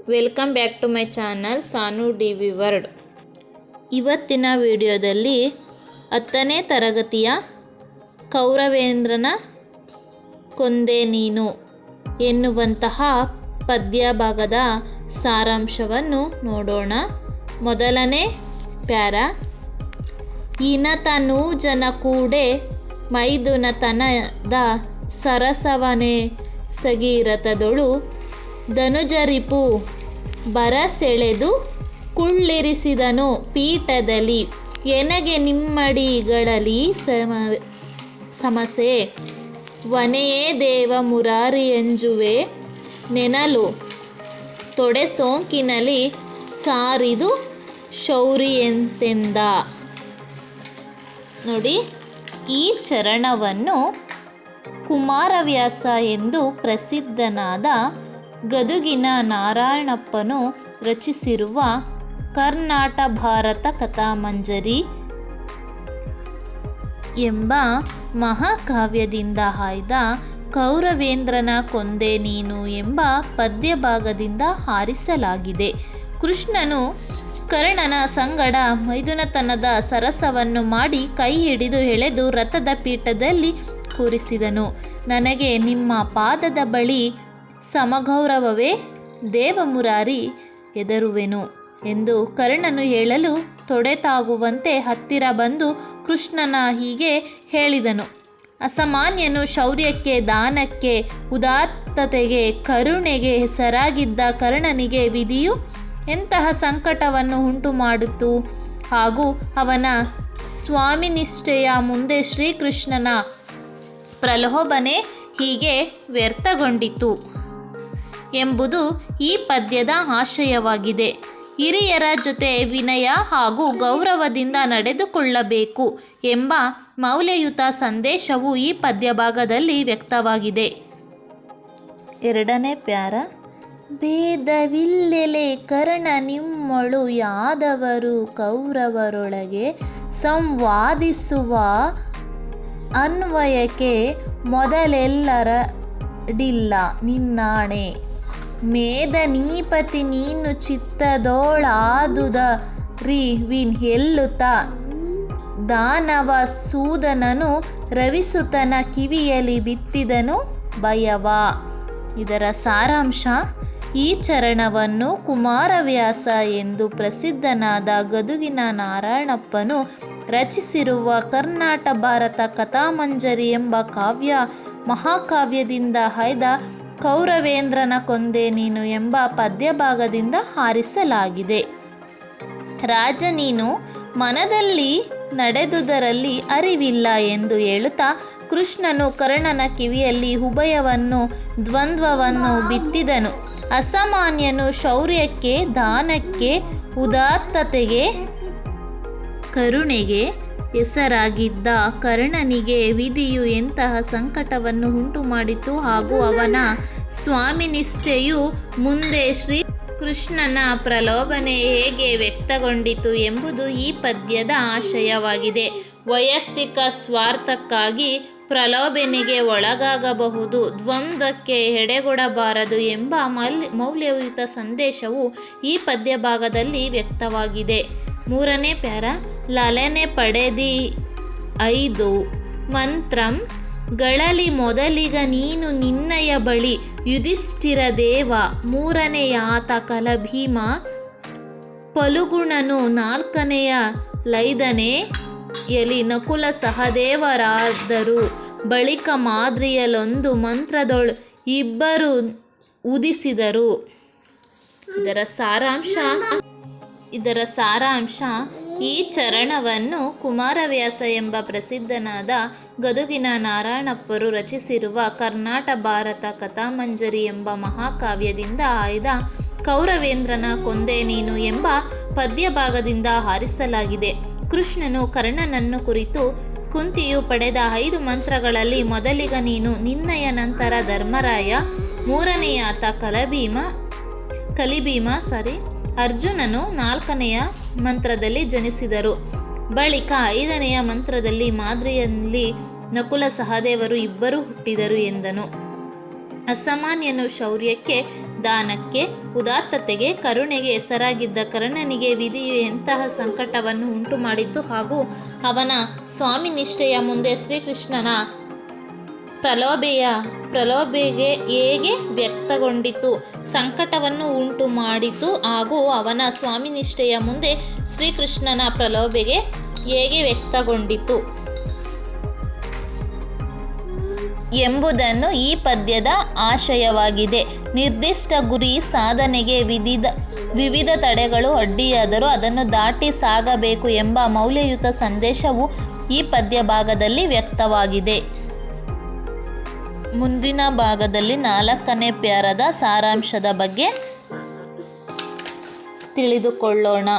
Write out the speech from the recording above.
Welcome back to my channel Sanu D V word. ಇವತ್ತಿನ ವಿಡಿಯೋದಲ್ಲಿ 10ನೇ ತರಗತಿಯ ಕೌರವೇಂದ್ರನ ಕೊಂದೆ ನೀನು ಎನ್ನುವಂತಹ ಪದ್ಯ ಭಾಗದ ಸಾರಾಂಶವನ್ನು ನೋಡೋಣ. ಮೊದಲನೇ ಪ್ಯಾರ. ಇನತನೂ ಜನ ಕೂಡೆ ಮೈದುನತನದ ಸರಸವನೆ ಸಗೀರತದೊಳು ಧನುಜರಿಪು ಬರಸೆಳೆದು ಕುಳ್ಳಿರಿಸಿದನು ಪೀಠದಲ್ಲಿ ಎನಗೆ ನಿಮ್ಮಡಿಗಳಲ್ಲಿ ಸಮಸೆ ವನೆಯೇ ದೇವ ಮುರಾರಿಯಂಜುವೆ ನೆನಲು ತೊಡೆ ಸೋಂಕಿನಲ್ಲಿ ಸಾರಿದು ಶೌರಿಯಂತೆಂದ. ನೋಡಿ, ಈ ಚರಣವನ್ನು ಕುಮಾರವ್ಯಾಸ ಎಂದು ಪ್ರಸಿದ್ಧನಾದ ಗದುಗಿನ ನಾರಾಯಣಪ್ಪನು ರಚಿಸಿರುವ ಕರ್ನಾಟ ಭಾರತ ಕಥಾಮಂಜರಿ ಎಂಬ ಮಹಾಕಾವ್ಯದಿಂದ ಆಯ್ದ ಕೌರವೇಂದ್ರನ ಕೊಂದೆ ನೀನು ಎಂಬ ಪದ್ಯಭಾಗದಿಂದ ಆರಿಸಲಾಗಿದೆ. ಕೃಷ್ಣನು ಕರ್ಣನ ಸಂಗಡ ಮೈದುನತನದ ಸರಸವನ್ನು ಮಾಡಿ ಕೈ ಹಿಡಿದು ಎಳೆದು ರಥದ ಪೀಠದಲ್ಲಿ ಕೂರಿಸಿದನು. ನನಗೆ ನಿಮ್ಮ ಪಾದದ ಬಳಿ ಸಮಗೌರವವೇ ದೇವಮುರಾರಿ ಎದರುವೆನು ಎಂದು ಕರ್ಣನು ಹೇಳಲು ತೊಡೆತಾಗುವಂತೆ ಹತ್ತಿರ ಬಂದು ಕೃಷ್ಣನ ಹೀಗೆ ಹೇಳಿದನು. ಅಸಾಮಾನ್ಯನು ಶೌರ್ಯಕ್ಕೆ, ದಾನಕ್ಕೆ, ಉದಾತ್ತತೆಗೆ, ಕರುಣೆಗೆ ಹೆಸರಾಗಿದ್ದ ಕರ್ಣನಿಗೆ ವಿಧಿಯು ಎಂತಹ ಸಂಕಟವನ್ನು ಉಂಟು ಮಾಡಿತು ಹಾಗೂ ಅವನ ಸ್ವಾಮಿನಿಷ್ಠೆಯ ಮುಂದೆ ಶ್ರೀಕೃಷ್ಣನ ಪ್ರಲೋಭನೆ ಹೀಗೆ ವ್ಯರ್ಥಗೊಂಡಿತು ಎಂಬುದು ಈ ಪದ್ಯದ ಆಶಯವಾಗಿದೆ. ಹಿರಿಯರ ಜೊತೆ ವಿನಯ ಹಾಗೂ ಗೌರವದಿಂದ ನಡೆದುಕೊಳ್ಳಬೇಕು ಎಂಬ ಮೌಲ್ಯಯುತ ಸಂದೇಶವು ಈ ಪದ್ಯಭಾಗದಲ್ಲಿ ವ್ಯಕ್ತವಾಗಿದೆ. ಎರಡನೇ ಪ್ಯಾರ. ಭೇದವಿಲ್ಲೆಲೆ ಕರ್ಣ ನಿಮ್ಮೊಳು ಯಾದವರು ಕೌರವರೊಳಗೆ ಸಂವಾದಿಸುವ ಅನ್ವಯಕ್ಕೆ ಮೊದಲೆಲ್ಲರಡಿಲ್ಲ ನಿನ್ನಾಣೆ ಮೇದ ನೀಪತಿ ನೀನು ಚಿತ್ತದೋಳಾದುದ ವಿನ್ ಎಲ್ಲುತ್ತ ದಾನವ ಸೂದನನು ರವಿಸುತನ ಕಿವಿಯಲ್ಲಿ ಬಿತ್ತಿದನು ಭಯವ. ಇದರ ಸಾರಾಂಶ: ಈ ಚರಣವನ್ನು ಕುಮಾರವ್ಯಾಸ ಎಂದು ಪ್ರಸಿದ್ಧನಾದ ಗದುಗಿನ ನಾರಾಯಣಪ್ಪನು ರಚಿಸಿರುವ ಕರ್ನಾಟ ಭಾರತ ಕಥಾಮಂಜರಿ ಎಂಬ ಮಹಾಕಾವ್ಯದಿಂದ ಆಯ್ದ ಕೌರವೇಂದ್ರನ ಕೊಂದೆ ನೀನು ಎಂಬ ಪದ್ಯಭಾಗದಿಂದ ಆರಿಸಲಾಗಿದೆ. ರಾಜ ನೀನು ಮನದಲ್ಲಿ ನಡೆದುದರಲ್ಲಿ ಅರಿವಿಲ್ಲ ಎಂದು ಹೇಳುತ್ತಾ ಕೃಷ್ಣನು ಕರ್ಣನ ಕಿವಿಯಲ್ಲಿ ಉಭಯವನ್ನು ದ್ವಂದ್ವವನ್ನು ಬಿತ್ತಿದನು. ಅಸಾಮಾನ್ಯನು ಶೌರ್ಯಕ್ಕೆ, ದಾನಕ್ಕೆ, ಉದಾತ್ತತೆಗೆ, ಕರುಣೆಗೆ ಹೆಸರಾಗಿದ್ದ ಕರ್ಣನಿಗೆ ವಿಧಿಯು ಎಂತಹ ಸಂಕಟವನ್ನು ಉಂಟು ಮಾಡಿತು ಹಾಗೂ ಅವನ ಸ್ವಾಮಿನಿಷ್ಠೆಯು ಮುಂದೆ ಶ್ರೀ ಕೃಷ್ಣನ ಪ್ರಲೋಭನೆ ಹೇಗೆ ವ್ಯಕ್ತಗೊಂಡಿತು ಎಂಬುದು ಈ ಪದ್ಯದ ಆಶಯವಾಗಿದೆ. ವೈಯಕ್ತಿಕ ಸ್ವಾರ್ಥಕ್ಕಾಗಿ ಪ್ರಲೋಭನೆಗೆ ಒಳಗಾಗಬಹುದು, ದ್ವಂದ್ವಕ್ಕೆ ಎಡೆಗೊಡಬಾರದು ಎಂಬ ಮೌಲ್ಯಯುತ ಸಂದೇಶವು ಈ ಪದ್ಯಭಾಗದಲ್ಲಿ ವ್ಯಕ್ತವಾಗಿದೆ. ಮೂರನೇ ಪ್ಯಾರ. ಲಲನೆ ಪಡೆದಿ 5 ಮಂತ್ರಂ ಗಳಲಿ ಮೊದಲಿಗ ನೀನು ನಿನ್ನಯ ಬಳಿ ಯುಧಿಷ್ಠಿರ ದೇವ ಮೂರನೆಯಾತ ಕಲಭೀಮ ಫಲುಗುಣನು 4ನೆಯ ಲೈದನೆ ಯಲಿ ನಕುಲ ಸಹದೇವರಾದರು ಬಳಿಕ ಮಾದ್ರಿಯಲೊಂದು ಮಂತ್ರದೊಳು ಇಬ್ಬರು ಉದಿಸಿದರು. ಇದರ ಸಾರಾಂಶ ಈ ಚರಣವನ್ನು ಕುಮಾರವ್ಯಾಸ ಎಂಬ ಪ್ರಸಿದ್ಧನಾದ ಗದುಗಿನ ನಾರಾಯಣಪ್ಪರು ರಚಿಸಿರುವ ಕರ್ನಾಟ ಭಾರತ ಕಥಾಮಂಜರಿ ಎಂಬ ಮಹಾಕಾವ್ಯದಿಂದ ಆಯ್ದ ಕೌರವೇಂದ್ರನ ಕೊಂದೆ ನೀನು ಎಂಬ ಪದ್ಯಭಾಗದಿಂದ ಆರಿಸಲಾಗಿದೆ. ಕೃಷ್ಣನು ಕರ್ಣನನ್ನು ಕುರಿತು ಕುಂತಿಯು ಪಡೆದ 5 ಮಂತ್ರಗಳಲ್ಲಿ ಮೊದಲಿಗ ನೀನು, ನಿನ್ನಯ ನಂತರ ಧರ್ಮರಾಯ, ಮೂರನೆಯಾತ ಕಲಿಭೀಮ ಅರ್ಜುನನು 4ನೆಯ ಮಂತ್ರದಲ್ಲಿ ಜನಿಸಿದರು. ಬಳಿಕ 5ನೆಯ ಮಂತ್ರದಲ್ಲಿ ಮಾದ್ರಿಯಲ್ಲಿ ನಕುಲ ಸಹದೇವರು ಇಬ್ಬರು ಹುಟ್ಟಿದರು ಎಂದನು. ಅಸಾಮಾನ್ಯನು ಶೌರ್ಯಕ್ಕೆ, ದಾನಕ್ಕೆ, ಉದಾತ್ತತೆಗೆ, ಕರುಣೆಗೆ ಹೆಸರಾಗಿದ್ದ ಕರ್ಣನಿಗೆ ವಿಧಿಯು ಎಂತಹ ಸಂಕಟವನ್ನು ಉಂಟು ಮಾಡಿತ್ತು ಹಾಗೂ ಅವನ ಸ್ವಾಮಿನಿಷ್ಠೆಯ ಮುಂದೆ ಶ್ರೀಕೃಷ್ಣನ ಪ್ರಲೋಭೆಗೆ ಹೇಗೆ ವ್ಯಕ್ತಗೊಂಡಿತು. ಸಂಕಟವನ್ನು ಉಂಟು ಮಾಡಿತು ಹಾಗೂ ಅವನ ಸ್ವಾಮಿನಿಷ್ಠೆಯ ಮುಂದೆ ಶ್ರೀಕೃಷ್ಣನ ಪ್ರಲೋಭೆಗೆ ಹೇಗೆ ವ್ಯಕ್ತಗೊಂಡಿತು ಎಂಬುದನ್ನು ಈ ಪದ್ಯದ ಆಶಯವಾಗಿದೆ. ನಿರ್ದಿಷ್ಟ ಗುರಿ ಸಾಧನೆಗೆ ವಿವಿಧ ತಡೆಗಳು ಅಡ್ಡಿಯಾದರೂ ಅದನ್ನು ದಾಟಿ ಸಾಗಬೇಕು ಎಂಬ ಮೌಲ್ಯಯುತ ಸಂದೇಶವು ಈ ಪದ್ಯ ಭಾಗದಲ್ಲಿ ವ್ಯಕ್ತವಾಗಿದೆ. ಮುಂದಿನ ಭಾಗದಲ್ಲಿ 4ನೇ ಪ್ಯಾರದ ಸಾರಾಂಶದ ಬಗ್ಗೆ ತಿಳಿದುಕೊಳ್ಳೋಣ.